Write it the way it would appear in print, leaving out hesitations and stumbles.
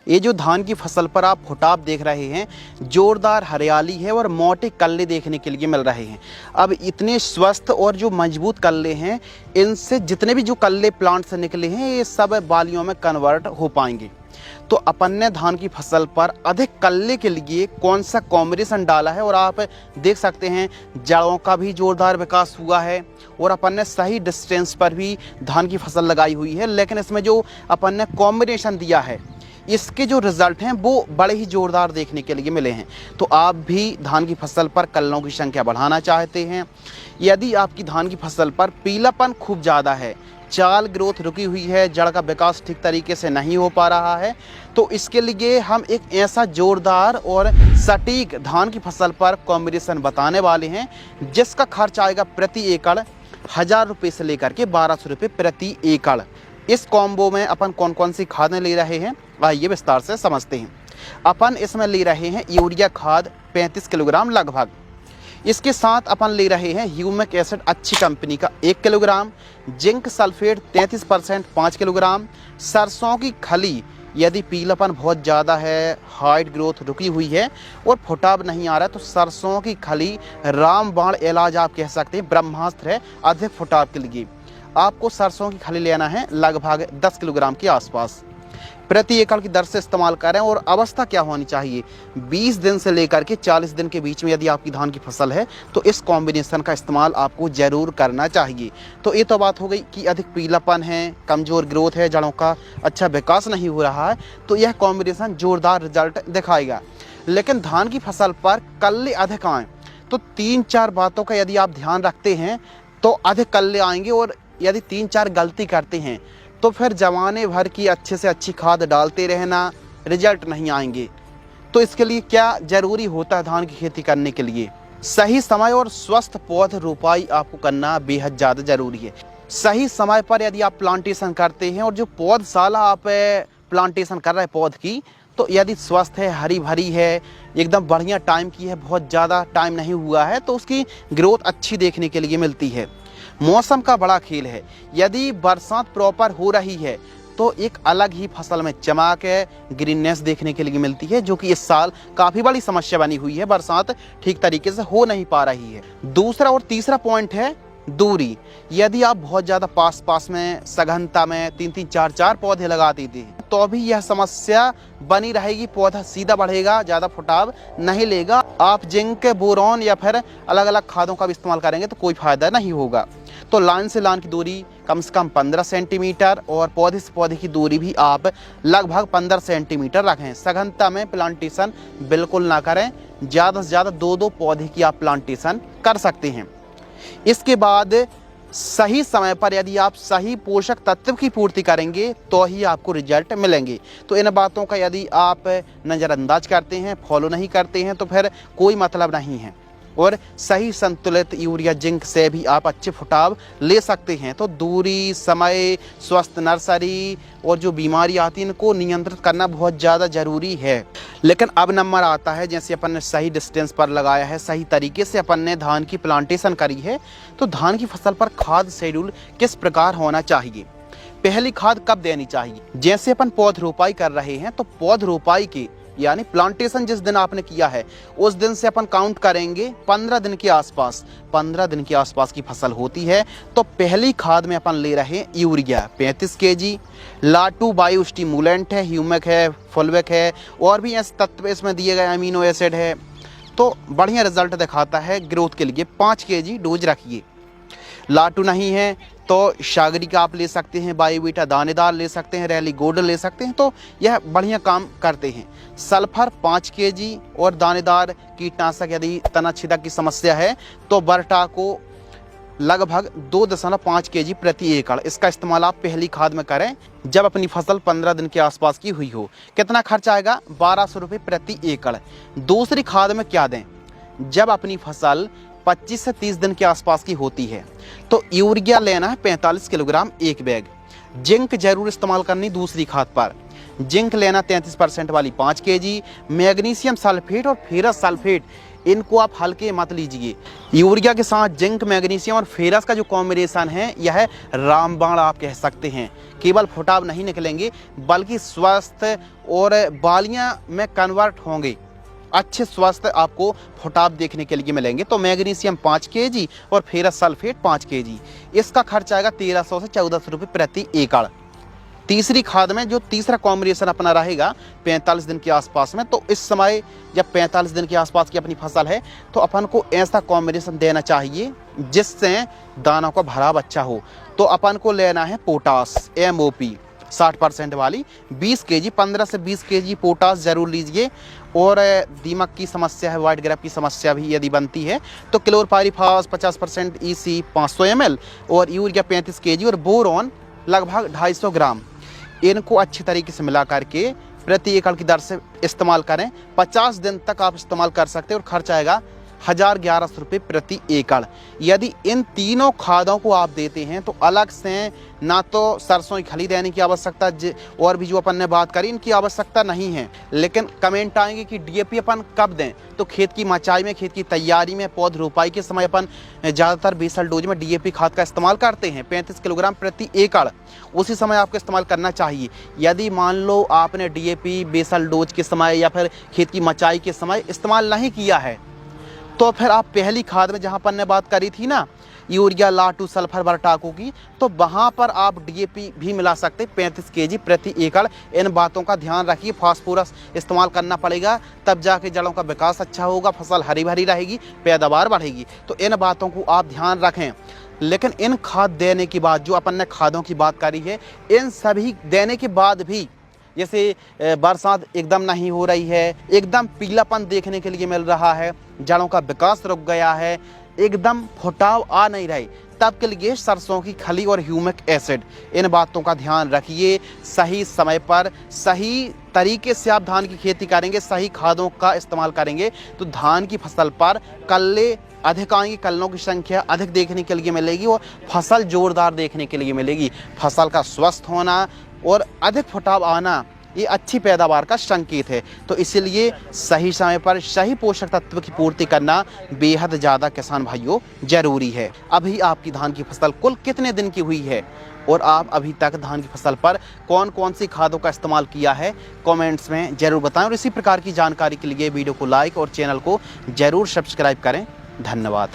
ये जो धान की फसल पर आप फुटाव देख रहे हैं, जोरदार हरियाली है और मोटे कल्ले देखने के लिए मिल रहे हैं। अब इतने स्वस्थ और जो मजबूत कल्ले हैं, इनसे जितने भी जो कल्ले प्लांट से निकले हैं ये सब बालियों में कन्वर्ट हो पाएंगे। तो अपन ने धान की फसल पर अधिक कल्ले के लिए कौन सा कॉम्बिनेशन डाला है, और आप देख सकते हैं जड़ों का भी जोरदार विकास हुआ है और अपन ने सही डिस्टेंस पर भी धान की फसल लगाई हुई है। लेकिन इसमें जो अपन ने कॉम्बिनेशन दिया है, इसके जो रिजल्ट हैं वो बड़े ही जोरदार देखने के लिए मिले हैं। तो आप भी धान की फसल पर कल्लों की संख्या बढ़ाना चाहते हैं, यदि आपकी धान की फसल पर पीलापन खूब ज़्यादा है, चाल ग्रोथ रुकी हुई है, जड़ का विकास ठीक तरीके से नहीं हो पा रहा है, तो इसके लिए हम एक ऐसा जोरदार और सटीक धान की फसल पर कॉम्बिनेशन बताने वाले हैं जिसका खर्च आएगा प्रति एकड़ 1000 रुपये से लेकर के 1200 रुपये प्रति एकड़। इस कॉम्बो में अपन कौन कौन सी खादें ले रहे हैं, आइए विस्तार से समझते हैं। अपन इसमें ले रहे हैं यूरिया खाद 35 किलोग्राम लगभग। इसके साथ अपन ले रहे हैं ह्यूमिक एसिड अच्छी कंपनी का 1 किलोग्राम, जिंक सल्फेट 33% 5 किलोग्राम, सरसों की खली यदि पीलापन बहुत ज़्यादा है, हाइट ग्रोथ रुकी हुई है और फुटाव नहीं आ रहा है, तो सरसों की खली रामबाण इलाज आप कह सकते हैं, ब्रह्मास्त्र है अधिक फुटाव के लिए। आपको सरसों की खली लेना है लगभग 10 किलोग्राम के आसपास, प्रति एकड़ की दर से इस्तेमाल करें। और अवस्था क्या होनी चाहिए, 20 दिन से लेकर के 40 दिन के बीच में यदि आपकी धान की फसल है तो इस कॉम्बिनेशन का इस्तेमाल आपको ज़रूर करना चाहिए। तो ये तो बात हो गई कि अधिक पीलापन है, कमज़ोर ग्रोथ है, जड़ों का अच्छा विकास नहीं हो रहा है, तो यह कॉम्बिनेशन ज़ोरदार रिजल्ट दिखाएगा। लेकिन धान की फसल पर कल्ले अधिक आएँ तो 3-4 बातों का यदि आप ध्यान रखते हैं तो अधिक कल्ले आएंगे, और यदि 3-4 गलती करते हैं तो फिर जमाने भर की अच्छे से अच्छी खाद डालते रहना, रिजल्ट नहीं आएंगे। तो इसके लिए क्या ज़रूरी होता है धान की खेती करने के लिए, सही समय और स्वस्थ पौध रोपाई आपको करना बेहद ज़्यादा ज़रूरी है। सही समय पर यदि आप प्लांटेशन करते हैं और जो पौधशाला आप प्लांटेशन कर रहे हैं पौध की, तो यदि स्वस्थ है, हरी भरी है, एकदम बढ़िया टाइम की है, बहुत ज़्यादा टाइम नहीं हुआ है, तो उसकी ग्रोथ अच्छी देखने के लिए मिलती है। मौसम का बड़ा खेल है, यदि बरसात प्रॉपर हो रही है तो एक अलग ही फसल में चमक है, ग्रीननेस देखने के लिए मिलती है, जो कि इस साल काफ़ी बड़ी समस्या बनी हुई है, बरसात ठीक तरीके से हो नहीं पा रही है। दूसरा और तीसरा पॉइंट है दूरी। यदि आप बहुत ज़्यादा पास में सघनता में 3-3, 4-4 पौधे लगा देते हैं तो भी यह समस्या बनी रहेगी, पौधा सीधा बढ़ेगा, ज़्यादा फुटाव नहीं लेगा। आप जिंक, बोरॉन या फिर अलग अलग खादों का भी इस्तेमाल करेंगे तो कोई फायदा नहीं होगा। तो लाइन से लाइन की दूरी कम से कम 15 सेंटीमीटर और पौधे से पौधे की दूरी भी आप लगभग 15 सेंटीमीटर रखें। सघनता में प्लांटेशन बिल्कुल ना करें, ज़्यादा से ज़्यादा 2-2 पौधे की आप प्लांटेशन कर सकते हैं। इसके बाद सही समय पर यदि आप सही पोषक तत्व की पूर्ति करेंगे तो ही आपको रिजल्ट मिलेंगे। तो इन बातों का यदि आप नज़रअंदाज करते हैं, फॉलो नहीं करते हैं, तो फिर कोई मतलब नहीं है। और सही संतुलित यूरिया जिंक से भी आप अच्छे फुटाव ले सकते हैं। तो दूरी, समय, स्वस्थ नर्सरी और जो बीमारी आती है इनको नियंत्रित करना बहुत ज़्यादा ज़रूरी है। लेकिन अब नंबर आता है, जैसे अपन ने सही डिस्टेंस पर लगाया है, सही तरीके से अपन ने धान की प्लांटेशन करी है, तो धान की फसल पर खाद शेड्यूल किस प्रकार होना चाहिए, पहली खाद कब देनी चाहिए। जैसे अपन पौध रोपाई कर रहे हैं तो पौध रोपाई के यानी प्लांटेशन जिस दिन आपने किया है उस दिन से अपन काउंट करेंगे 15 दिन के आसपास। 15 दिन के आसपास की फसल होती है तो पहली खाद में अपन ले रहे हैं यूरिया 35 kg, लाटू बायो स्टिमुलेंट है, ह्यूमिक है, फुलविक है, और भी ऐसे तत्व इसमें दिए गए, अमीनो एसिड है, तो बढ़िया रिजल्ट दिखाता है ग्रोथ के लिए। 5 kg डोज रखिए। लाटू नहीं है तो सागरी का आप ले सकते हैं, बायोवीटा दानेदार ले सकते हैं, रैली गोल्ड ले सकते हैं, तो यह बढ़िया काम करते हैं। सल्फर 5 kg और दानेदार कीटनाशक यदि तना छिदक की समस्या है तो बर्टा को लगभग 2.5 kg प्रति एकड़, इसका इस्तेमाल आप पहली खाद में करें जब अपनी फसल 15 दिन के आसपास की हुई हो। कितना खर्च आएगा, 1200 रुपये प्रति एकड़। दूसरी खाद में क्या दें, जब अपनी फसल 25 से 30 दिन के आसपास की होती है तो यूरिया लेना है 45 किलोग्राम एक बैग। जिंक जरूर इस्तेमाल करनी दूसरी खाद पर। जिंक लेना 33% वाली 5 kg, मैग्नीशियम सल्फेट और फेरस सल्फेट इनको आप हल्के मत लीजिए। यूरिया के साथ जिंक, मैग्नीशियम और फेरस का जो कॉम्बिनेशन है यह रामबाण आप कह सकते हैं। केवल फुटाव नहीं निकलेंगे बल्कि स्वस्थ और बालियां में कन्वर्ट होंगे, अच्छे स्वस्थ आपको फुटाव देखने के लिए मिलेंगे। तो मैग्नीशियम 5 kg और फेरस सल्फेट 5 kg, इसका खर्च आएगा 1300 से 1400 रुपये प्रति एकड़। तीसरी खाद में जो तीसरा कॉम्बिनेशन अपना रहेगा 45 दिन के आसपास में, तो इस समय जब 45 दिन के आसपास की अपनी फसल है तो अपन को ऐसा कॉम्बिनेशन देना चाहिए जिससे दानों का भराव अच्छा हो। तो अपन को लेना है पोटास MOP 60% वाली 20 kg, 15 से 20 kg पोटास ज़रूर लीजिए। और दीमक की समस्या है, वाइट ग्रेप की समस्या भी यदि बनती है तो क्लोरपाइरीफास 50% EC 500 ml और यूरिया 35 kg और बोरॉन लगभग 250 ग्राम, इनको अच्छी तरीके से मिला करके प्रति एकड़ की दर से इस्तेमाल करें। 50 दिन तक आप इस्तेमाल कर सकते हैं और खर्च आएगा 1100 रुपये प्रति एकड़। यदि इन तीनों खादों को आप देते हैं तो अलग से ना तो सरसों की खली देने की आवश्यकता और भी जो अपन ने बात करी इनकी आवश्यकता नहीं है। लेकिन कमेंट आएंगे कि DAP अपन कब दें, तो खेत की मचाई में, खेत की तैयारी में, पौध रोपाई के समय अपन ज़्यादातर बेसल डोज में DAP खाद का इस्तेमाल करते हैं 35 किलोग्राम प्रति एकड़, उसी समय आपको इस्तेमाल करना चाहिए। यदि मान लो आपने DAP बेसल डोज के समय या फिर खेत की मचाई के समय इस्तेमाल नहीं किया है तो फिर आप पहली खाद में जहाँ अपन ने बात करी थी ना यूरिया, लाटू, सल्फर, बरटाकू की, तो वहाँ पर आप DAP भी मिला सकते 35 kg प्रति एकड़। इन बातों का ध्यान रखिए। फास्फोरस इस्तेमाल करना पड़ेगा, तब जाके जड़ों का विकास अच्छा होगा, फसल हरी भरी रहेगी, पैदावार बढ़ेगी। तो इन बातों को आप ध्यान रखें। लेकिन इन खाद देने के बाद जो अपन ने खादों की बात करी है, इन सभी देने के बाद भी जैसे बरसात एकदम नहीं हो रही है, एकदम पीलापन देखने के लिए मिल रहा है, जड़ों का विकास रुक गया है, एकदम फुटाव आ नहीं रहे, तब के लिए सरसों की खली और ह्यूमिक एसिड, इन बातों का ध्यान रखिए। सही समय पर सही तरीके से आप धान की खेती करेंगे, सही खादों का इस्तेमाल करेंगे तो धान की फसल पर कल्ले अधिक आएंगे, कल्लों की संख्या अधिक देखने के लिए मिलेगी और फसल जोरदार देखने के लिए मिलेगी। फसल का स्वस्थ होना और अधिक फुटाव आना ये अच्छी पैदावार का संकेत है। तो इसीलिए सही समय पर सही पोषक तत्व की पूर्ति करना बेहद ज़्यादा किसान भाइयों जरूरी है। अभी आपकी धान की फसल कुल कितने दिन की हुई है और आप अभी तक धान की फसल पर कौन कौन सी खादों का इस्तेमाल किया है, कमेंट्स में जरूर बताएं। और इसी प्रकार की जानकारी के लिए वीडियो को लाइक और चैनल को जरूर सब्सक्राइब करें। धन्यवाद।